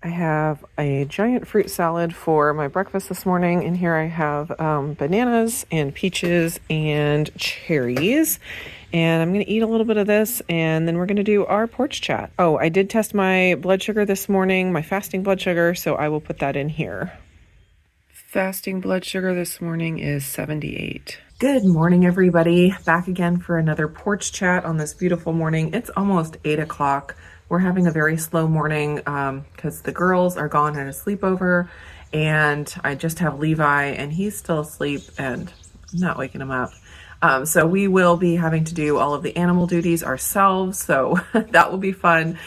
I have a giant fruit salad for my breakfast this morning. In here I have bananas and peaches and cherries. And I'm going to eat a little bit of this, and then we're going to do our porch chat. Oh, I did test my blood sugar this morning, my fasting blood sugar, so I will put that in here. Fasting blood sugar this morning is 78. Good morning, everybody. Back again for another porch chat on this beautiful morning. It's almost 8 o'clock. We're having a very slow morning because the girls are gone at a sleepover, and I just have Levi, and he's still asleep, and I'm not waking him up. So we will be having to do all of the animal duties ourselves, so that will be fun.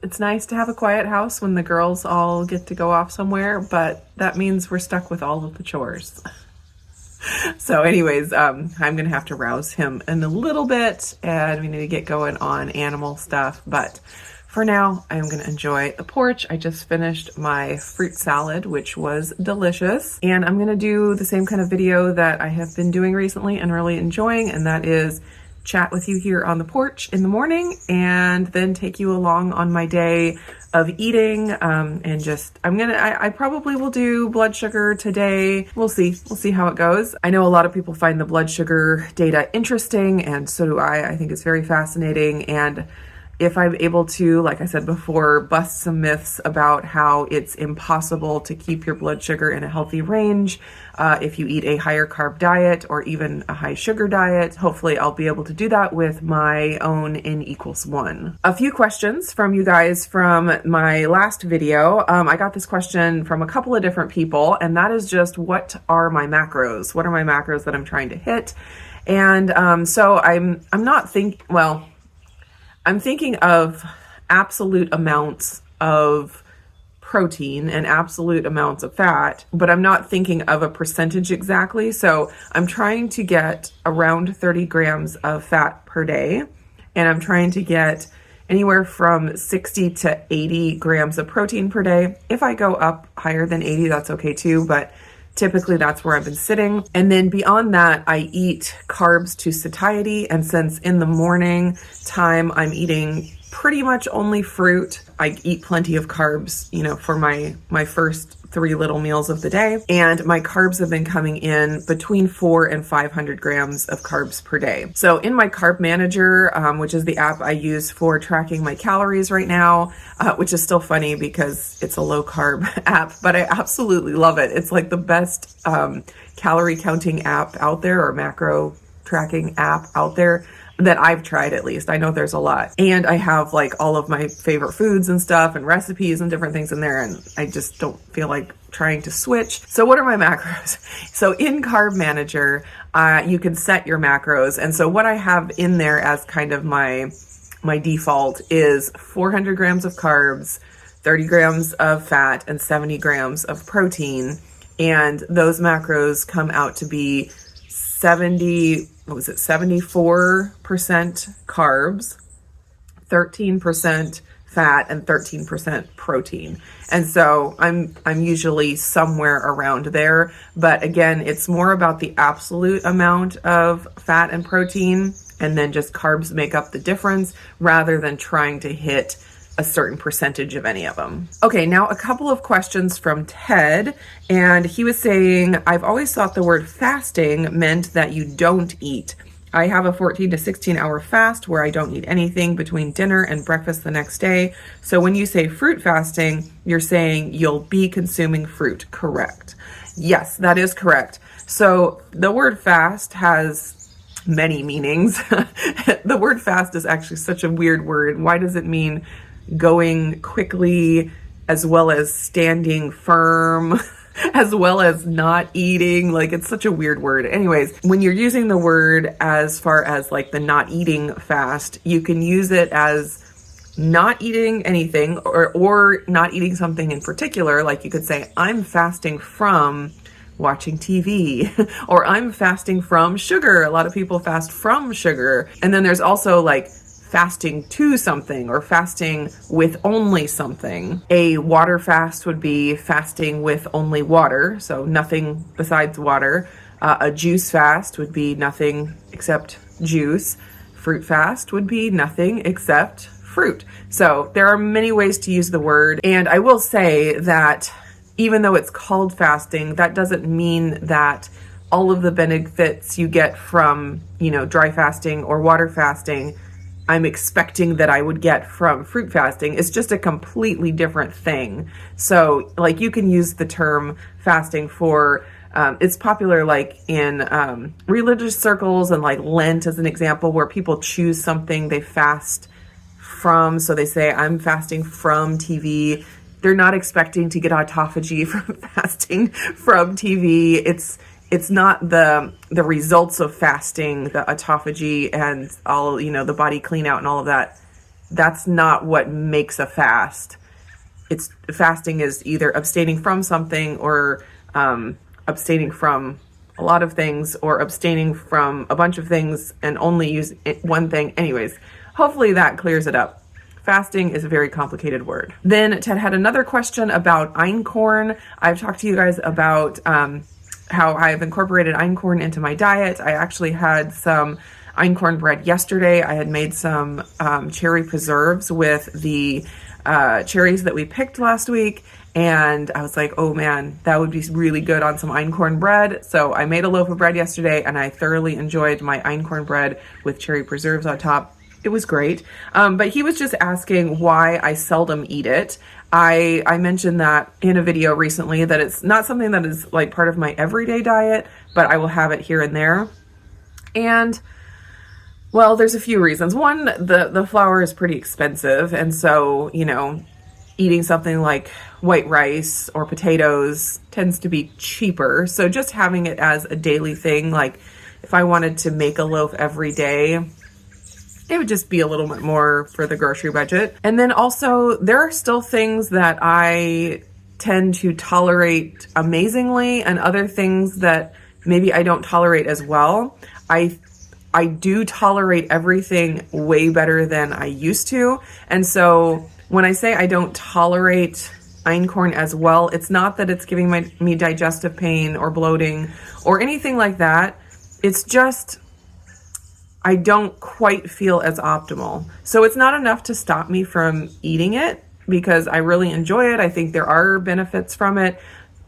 It's nice to have a quiet house when the girls all get to go off somewhere, but that means we're stuck with all of the chores. So anyways, I'm going to have to rouse him in a little bit, and we need to get going on animal stuff. But for now, I'm going to enjoy the porch. I just finished my fruit salad, which was delicious. And I'm going to do the same kind of video that I have been doing recently and really enjoying, and that is chat with you here on the porch in the morning and then take you along on my day of eating. And just, I probably will do blood sugar today. We'll see how it goes. I know a lot of people find the blood sugar data interesting, and so do I. I think it's very fascinating. And if I'm able to, like I said before, bust some myths about how it's impossible to keep your blood sugar in a healthy range if you eat a higher carb diet or even a high sugar diet, hopefully I'll be able to do that with my own N=1. A few questions from you guys from my last video. I got this question from a couple of different people, and that is just, what are my macros? What are my macros that I'm trying to hit? And so I'm thinking of absolute amounts of protein and absolute amounts of fat, but I'm not thinking of a percentage exactly. So I'm trying to get around 30 grams of fat per day, and I'm trying to get anywhere from 60 to 80 grams of protein per day. If I go up higher than 80, that's okay too, but typically that's where I've been sitting. And then beyond that, I eat carbs to satiety. And since in the morning time, I'm eating pretty much only fruit, I eat plenty of carbs, for my first 3 little meals of the day. And my carbs have been coming in between 400 and 500 grams of carbs per day. So in my carb manager, which is the app I use for tracking my calories right now, which is still funny because it's a low carb app, but I absolutely love it. It's like the best calorie counting app out there, or macro tracking app out there that I've tried, at least. I know there's a lot. And I have like all of my favorite foods and stuff and recipes and different things in there, and I just don't feel like trying to switch. So what are my macros? So in Carb Manager, you can set your macros. And so what I have in there as kind of my default is 400 grams of carbs, 30 grams of fat, and 70 grams of protein. And those macros come out to be 74% carbs, 13% fat, and 13% protein. And so I'm usually somewhere around there, but again, it's more about the absolute amount of fat and protein, and then just carbs make up the difference rather than trying to hit a certain percentage of any of them. Okay, now a couple of questions from Ted, and he was saying, I've always thought the word fasting meant that you don't eat. I have a 14 to 16 hour fast where I don't eat anything between dinner and breakfast the next day. So when you say fruit fasting, you're saying you'll be consuming fruit, correct? Yes, that is correct. So the word fast has many meanings. The word fast is actually such a weird word. Why does it mean going quickly, as well as standing firm, as well as not eating? Like, it's such a weird word. Anyways, when you're using the word as far as like the not eating fast, you can use it as not eating anything or not eating something in particular. Like you could say, I'm fasting from watching TV, or I'm fasting from sugar. A lot of people fast from sugar. And then there's also like fasting to something, or fasting with only something. A water fast would be fasting with only water, so nothing besides water. A juice fast would be nothing except juice. Fruit fast would be nothing except fruit. So there are many ways to use the word. And I will say that even though it's called fasting, that doesn't mean that all of the benefits you get from, dry fasting or water fasting, I'm expecting that I would get from fruit fasting. It's just a completely different thing. So like you can use the term fasting for, it's popular like in religious circles and like Lent as an example, where people choose something they fast from. So they say, I'm fasting from TV. They're not expecting to get autophagy from fasting from TV. It's not the results of fasting, the autophagy and all, the body clean out and all of that. That's not what makes a fast. Fasting is either abstaining from something or abstaining from a lot of things, or abstaining from a bunch of things and only use one thing. Anyways, hopefully that clears it up. Fasting is a very complicated word. Then Ted had another question about einkorn. I've talked to you guys about how I've incorporated einkorn into my diet. I actually had some einkorn bread yesterday. I had made some cherry preserves with the cherries that we picked last week. And I was like, oh man, that would be really good on some einkorn bread. So I made a loaf of bread yesterday and I thoroughly enjoyed my einkorn bread with cherry preserves on top. It was great. But he was just asking why I seldom eat it. I mentioned that in a video recently, that it's not something that is like part of my everyday diet, but I will have it here and there. And well, there's a few reasons. One, the flour is pretty expensive. And so, eating something like white rice or potatoes tends to be cheaper. So just having it as a daily thing, like if I wanted to make a loaf every day, it would just be a little bit more for the grocery budget. And then also there are still things that I tend to tolerate amazingly and other things that maybe I don't tolerate as well. I do tolerate everything way better than I used to. And so when I say I don't tolerate einkorn as well, it's not that it's giving me digestive pain or bloating or anything like that. It's just I don't quite feel as optimal. So it's not enough to stop me from eating it because I really enjoy it. I think there are benefits from it.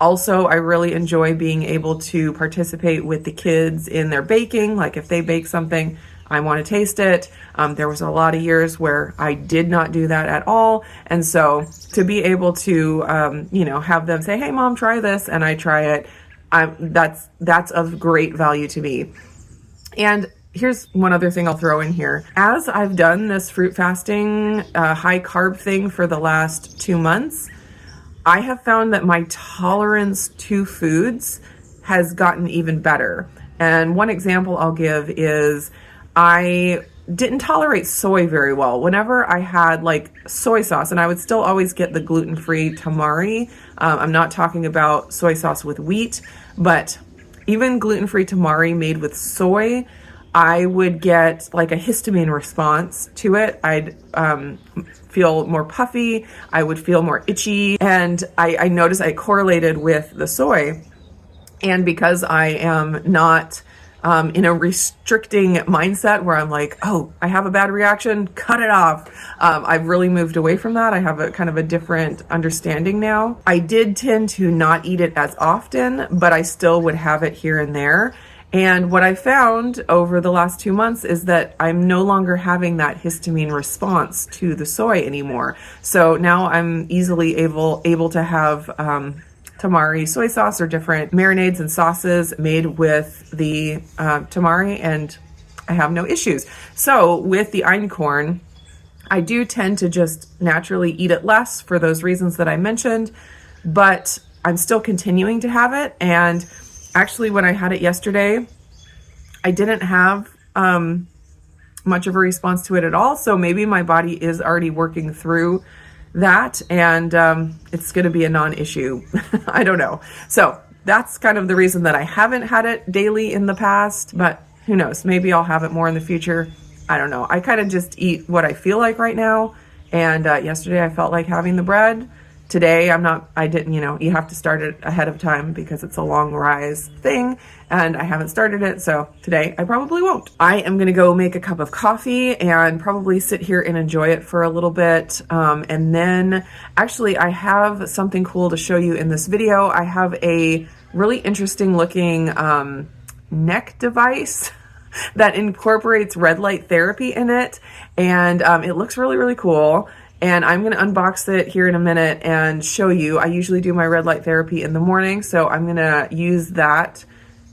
Also, I really enjoy being able to participate with the kids in their baking. Like if they bake something, I want to taste it. There was a lot of years where I did not do that at all. And so to be able to, have them say, hey mom, try this. And I try it. That's of great value to me. And here's one other thing I'll throw in here. As I've done this fruit fasting, high carb thing for the last 2 months, I have found that my tolerance to foods has gotten even better. And one example I'll give is I didn't tolerate soy very well. Whenever I had like soy sauce, and I would still always get the gluten-free tamari. I'm not talking about soy sauce with wheat, but even gluten-free tamari made with soy, I would get like a histamine response to it. I'd feel more puffy. I would feel more itchy. And I noticed I correlated with the soy. And because I am not in a restricting mindset where I'm like, oh, I have a bad reaction, cut it off. I've really moved away from that. I have a kind of a different understanding now. I did tend to not eat it as often, but I still would have it here and there. And what I found over the last 2 months is that I'm no longer having that histamine response to the soy anymore. So now I'm easily able to have tamari soy sauce or different marinades and sauces made with the tamari, and I have no issues. So with the einkorn, I do tend to just naturally eat it less for those reasons that I mentioned, but I'm still continuing to have it. And actually, when I had it yesterday, I didn't have much of a response to it at all. So maybe my body is already working through that, and it's going to be a non-issue. I don't know. So that's kind of the reason that I haven't had it daily in the past, but who knows? Maybe I'll have it more in the future. I don't know. I kind of just eat what I feel like right now. And yesterday I felt like having the bread. today I didn't, you have to start it ahead of time because it's a long rise thing and I haven't started it. So today I probably won't. I am going to go make a cup of coffee and probably sit here and enjoy it for a little bit. And then actually I have something cool to show you in this video. I have a really interesting looking neck device that incorporates red light therapy in it. And it looks really, really cool. And I'm going to unbox it here in a minute and show you. I usually do my red light therapy in the morning, so I'm going to use that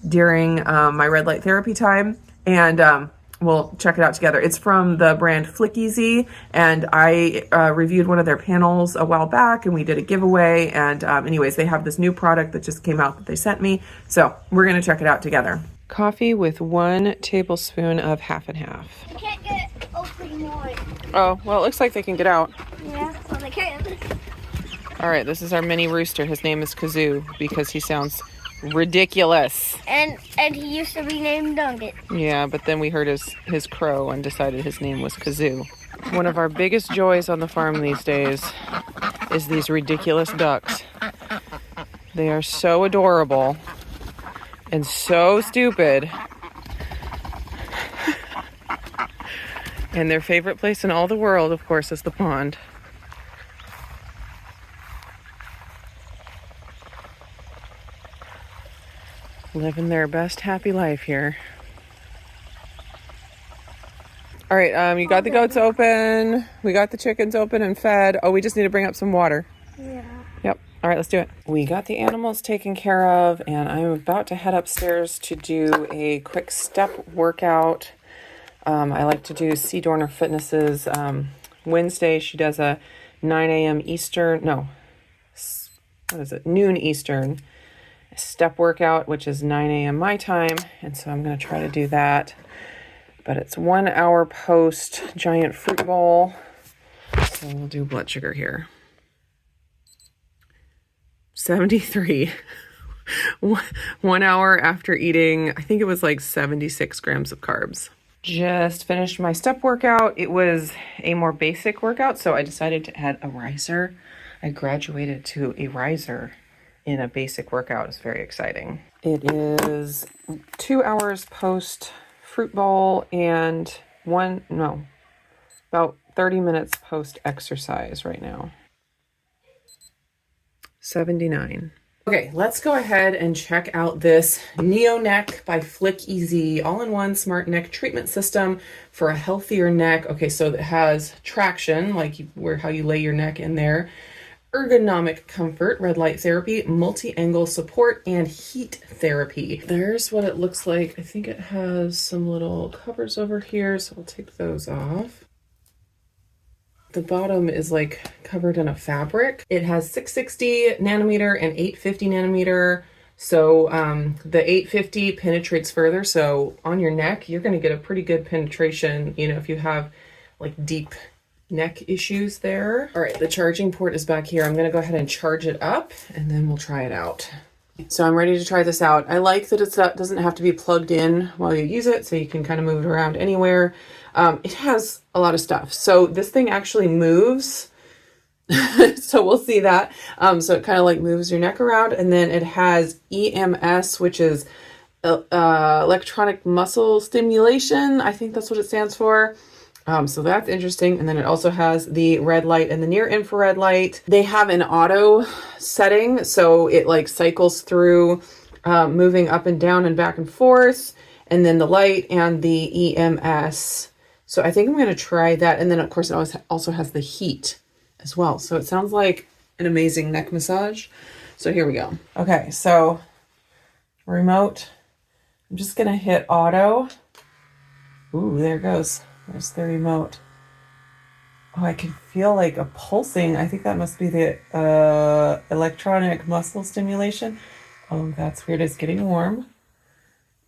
during my red light therapy time. And we'll check it out together. It's from the brand Flick Easy, and I reviewed one of their panels a while back, and we did a giveaway. And anyways, they have this new product that just came out that they sent me. So we're going to check it out together. Coffee with 1 tablespoon of half and half. I can't get open wide. Oh, well, it looks like they can get out. Yeah, well, they can. All right, this is our mini rooster. His name is Kazoo because he sounds ridiculous. And he used to be named Nugget. Yeah, but then we heard his crow and decided his name was Kazoo. One of our biggest joys on the farm these days is these ridiculous ducks. They are so adorable and so stupid. And their favorite place in all the world, of course, is the pond. Living their best happy life here. All right, you got the goats open. We got the chickens open and fed. Oh, we just need to bring up some water. Yeah. Yep. All right, let's do it. We got the animals taken care of, and I'm about to head upstairs to do a quick step workout. I like to do C. Dorner Fitness's Wednesday. She does a 9 a.m. Eastern, no, what is it? Noon Eastern step workout, which is 9 a.m. my time. And so I'm going to try to do that. But it's 1 hour post giant fruit bowl. So we'll do blood sugar here. 73. 1 hour after eating, I think it was like 76 grams of carbs. Just finished my step workout. It was a more basic workout, so I decided to add a riser. I graduated to a riser in a basic workout. It's very exciting. It is 2 hours post fruit bowl and about 30 minutes post exercise right now. 79. Okay, let's go ahead and check out this Neo Neck by Flick Easy all-in-one smart neck treatment system for a healthier neck. Okay, so it has traction, like how you lay your neck in there, ergonomic comfort, red light therapy, multi-angle support, and heat therapy. There's what it looks like. I think it has some little covers over here, so we'll take those off. The bottom is like covered in a fabric. It has 660 nanometer and 850 nanometer. So the 850 penetrates further. So on your neck, you're going to get a pretty good penetration, if you have like deep neck issues there. All right, the charging port is back here. I'm going to go ahead and charge it up and then we'll try it out. So I'm ready to try this out. I like that it doesn't have to be plugged in while you use it, so you can kind of move it around anywhere. It has a lot of stuff. So this thing actually moves. So we'll see that. So it kind of like moves your neck around, and then it has EMS, which is electronic muscle stimulation. I think that's what it stands for. So that's interesting. And then it also has the red light and the near infrared light. They have an auto setting, so it like cycles through moving up and down and back and forth, and then the light and the EMS. So I think I'm going to try that. And then of course it also has the heat as well. So it sounds like an amazing neck massage. So here we go. Okay, so remote. I'm just going to hit auto. Ooh, there it goes. There's the remote. Oh, I can feel like a pulsing. I think that must be the electronic muscle stimulation. Oh, that's weird. It's getting warm.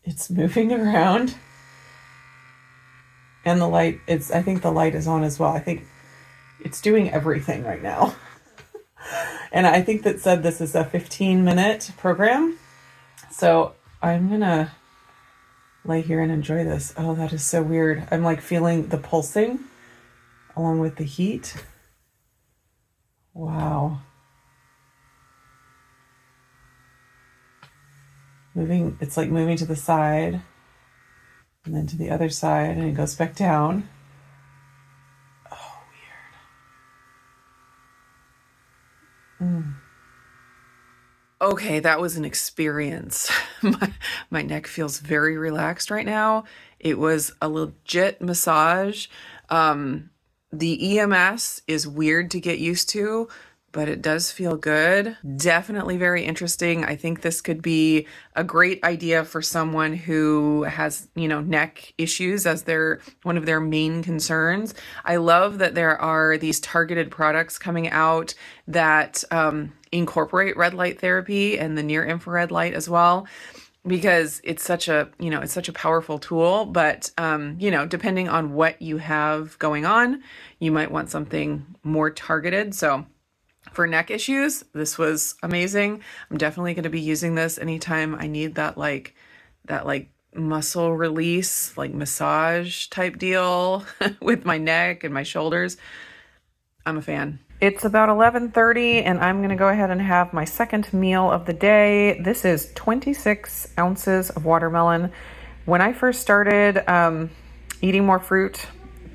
It's moving around. And the light, I think the light is on as well. I think it's doing everything right now. And I think that said this is a 15-minute program. So I'm going to lay here and enjoy this. Oh, that is so weird. I'm like feeling the pulsing along with the heat. Wow. moving. It's like moving to the side and then to the other side, and it goes back down. Oh, weird. Okay, that was an experience. My neck feels very relaxed right now. It was a legit massage. The EMS is weird to get used to, but it does feel good. Definitely very interesting. I think this could be a great idea for someone who has, neck issues as one of their main concerns. I love that there are these targeted products coming out that incorporate red light therapy and the near infrared light as well, because it's such a powerful tool. But depending on what you have going on, you might want something more targeted. So for neck issues, this was amazing. I'm definitely going to be using this anytime I need that muscle release, like massage type deal with my neck and my shoulders. I'm a fan. It's about 11:30 and I'm going to go ahead and have my second meal of the day. This is 26 ounces of watermelon. When I first started eating more fruit,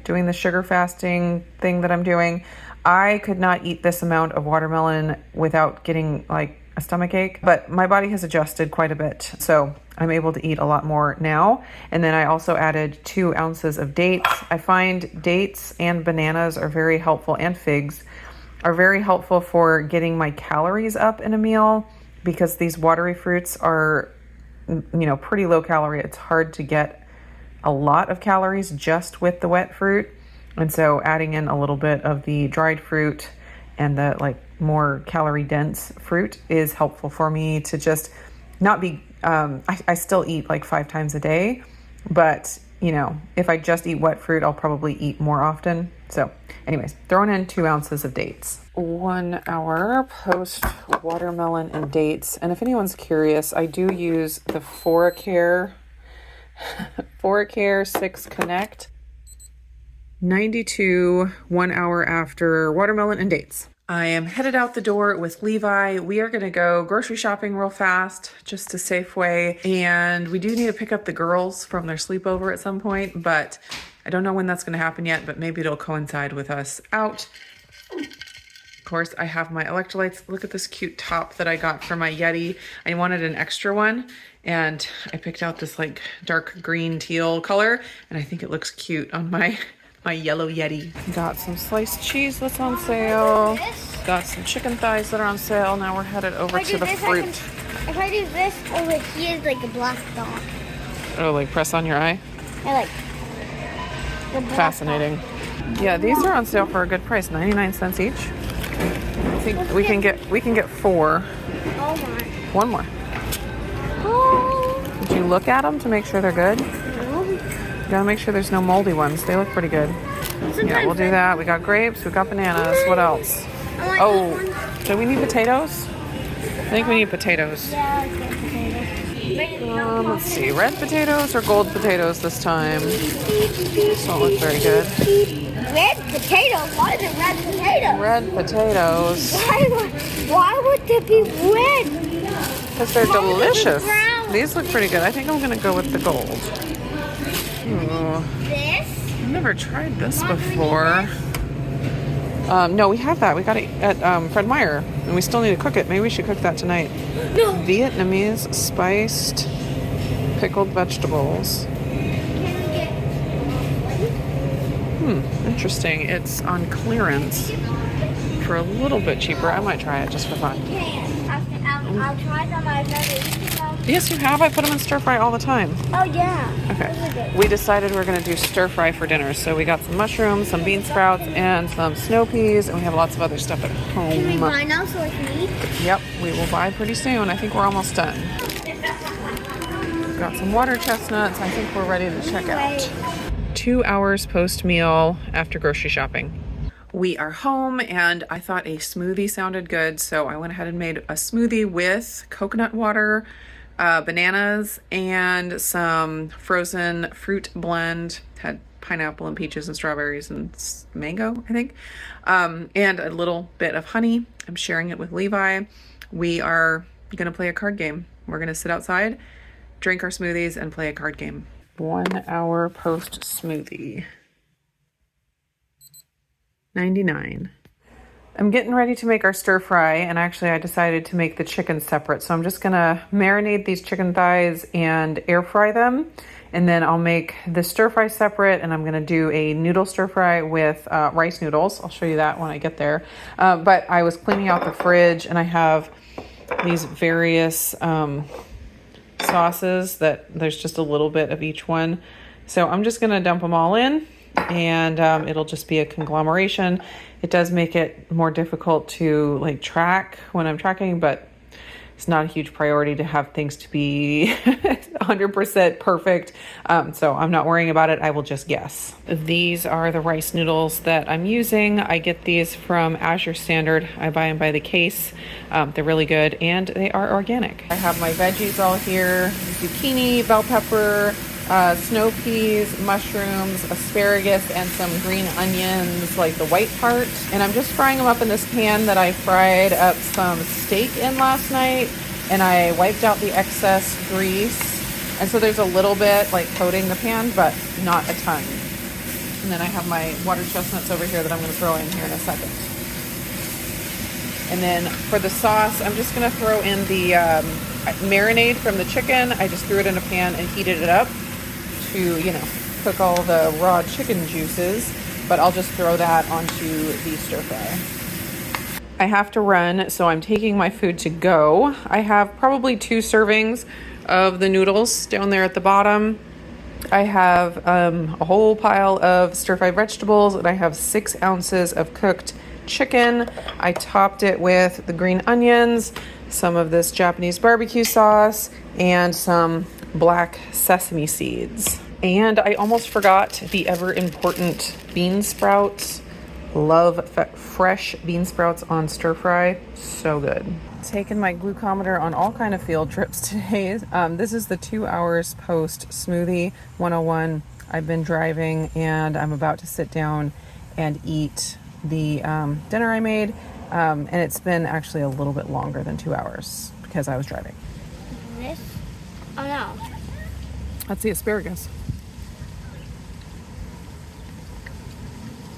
doing the sugar fasting thing that I'm doing, I could not eat this amount of watermelon without getting like a stomach ache, but my body has adjusted quite a bit. So I'm able to eat a lot more now. And then I also added 2 ounces of dates. I find dates and bananas are very helpful, and figs are very helpful for getting my calories up in a meal, because these watery fruits are, pretty low calorie. It's hard to get a lot of calories just with the wet fruit. And so adding in a little bit of the dried fruit and the more calorie dense fruit is helpful for me to just not be, I still eat 5 times a day, but if I just eat wet fruit, I'll probably eat more often. So anyways, throwing in 2 ounces of dates. 1 hour post watermelon and dates. And if anyone's curious, I do use the Foracare 6 Connect 92 1 hour after watermelon and dates. I am headed out the door with Levi. We are going to go grocery shopping real fast, just to Safeway. And we do need to pick up the girls from their sleepover at some point, but I don't know when that's going to happen yet, but maybe it'll coincide with us out. Of course, I have my electrolytes. Look at this cute top that I got for my Yeti. I wanted an extra one, and I picked out this dark green teal color, and I think it looks cute on my yellow Yeti. Got some sliced cheese that's on sale. Got some chicken thighs that are on sale. Now we're headed over to the fruit. If I do this over here, it's like a black dot. Oh, press on your eye? I Fascinating. Yeah, these are on sale for a good price, 99 cents each. I think we can get 4. Oh my. One more. Oh. Did you look at them to make sure they're good? No. You gotta make sure there's no moldy ones. They look pretty good. Yeah, we'll do that. We got grapes, we got bananas. What else? Oh, do we need potatoes? I think we need potatoes. Yeah, I get potatoes. Let's see, red potatoes or gold potatoes this time? This don't look very good. Red potatoes? Why is it red potatoes? Red potatoes. Why would they be red? Because they're delicious. These look pretty good. I think I'm gonna go with the gold. Ooh. This? I've never tried this before. No, we have that. We got it at Fred Meyer, and we still need to cook it. Maybe we should cook that tonight. No. Vietnamese spiced pickled vegetables. Interesting. It's on clearance for a little bit cheaper. I might try it just for fun. I'll try them. I've never eaten them. Yes, you have. I put them in stir fry all the time. Oh, yeah. Okay. We decided we're going to do stir fry for dinner. So we got some mushrooms, some bean sprouts, and some snow peas, and we have lots of other stuff at home. Can we buy now so I can eat? Yep, we will buy pretty soon. I think we're almost done. Got some water chestnuts. I think we're ready to check out. 2 hours post-meal after grocery shopping. We are home, and I thought a smoothie sounded good, so I went ahead and made a smoothie with coconut water, bananas, and some frozen fruit blend. Had pineapple and peaches and strawberries and mango, I think, and a little bit of honey. I'm sharing it with Levi. We are gonna play a card game. We're gonna sit outside, drink our smoothies, and play a card game. 1 hour post smoothie. 99. I'm getting ready to make our stir fry, and actually I decided to make the chicken separate. So I'm just gonna marinate these chicken thighs and air fry them. And then I'll make the stir fry separate, and I'm gonna do a noodle stir fry with rice noodles. I'll show you that when I get there. But I was cleaning out the fridge, and I have these various sauces that there's just a little bit of each one. So I'm just gonna dump them all in, and it'll just be a conglomeration. It does make it more difficult to like track when I'm tracking, but it's not a huge priority to have things to be 100% perfect. So I'm not worrying about it. I will just guess. These are the rice noodles that I'm using. I get these from Azure Standard. I buy them by the case. They're really good, and they are organic. I have my veggies all here: zucchini, bell pepper, snow peas, mushrooms, asparagus, and some green onions, like the white part. And I'm just frying them up in this pan that I fried up some steak in last night, and I wiped out the excess grease. And so there's a little bit like coating the pan, but not a ton. And then I have my water chestnuts over here that I'm going to throw in here in a second. And then for the sauce, I'm just going to throw in the marinade from the chicken. I just threw it in a pan and heated it up to, you know, cook all the raw chicken juices, but I'll just throw that onto the stir fry. I have to run, so I'm taking my food to go. I have probably 2 servings of the noodles down there at the bottom. I have a whole pile of stir-fried vegetables, and I have 6 ounces of cooked chicken. I topped it with the green onions, some of this Japanese barbecue sauce, and some black sesame seeds. And I almost forgot the ever important bean sprouts. Love fresh bean sprouts on stir fry. So good. Taking my glucometer on all kind of field trips today. This is the 2 hours post smoothie 101. I've been driving, and I'm about to sit down and eat the dinner I made. And it's been actually a little bit longer than 2 hours because I was driving. This? Oh no. That's the asparagus.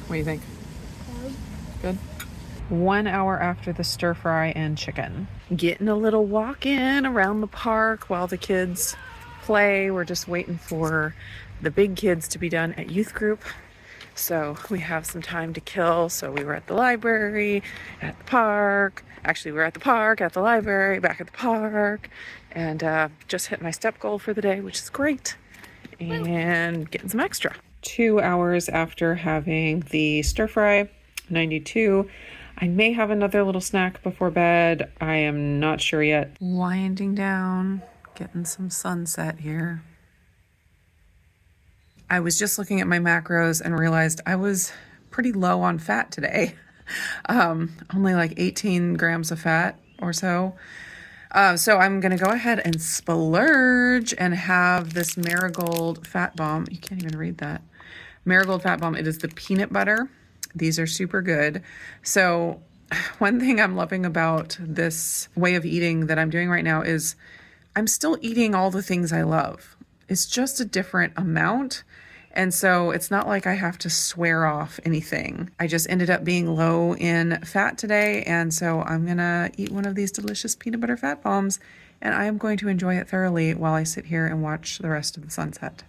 What do you think? Good. 1 hour after the stir fry and chicken. Getting a little walk in around the park while the kids play. We're just waiting for the big kids to be done at youth group. So we have some time to kill. So we were at the library, at the park. Actually, we were at the park, at the library, back at the park. And just hit my step goal for the day, which is great. And getting some extra. 2 hours after having the stir fry, 92. I may have another little snack before bed. I am not sure yet. Winding down, getting some sunset here. I was just looking at my macros and realized I was pretty low on fat today. Only like 18 grams of fat or so. So I'm going to go ahead and splurge and have this Marigold Fat Bomb. You can't even read that. Marigold Fat Bomb. It is the peanut butter. These are super good. So one thing I'm loving about this way of eating that I'm doing right now is I'm still eating all the things I love. It's just a different amount. And so it's not like I have to swear off anything. I just ended up being low in fat today. And so I'm going to eat one of these delicious peanut butter fat bombs, and I am going to enjoy it thoroughly while I sit here and watch the rest of the sunset.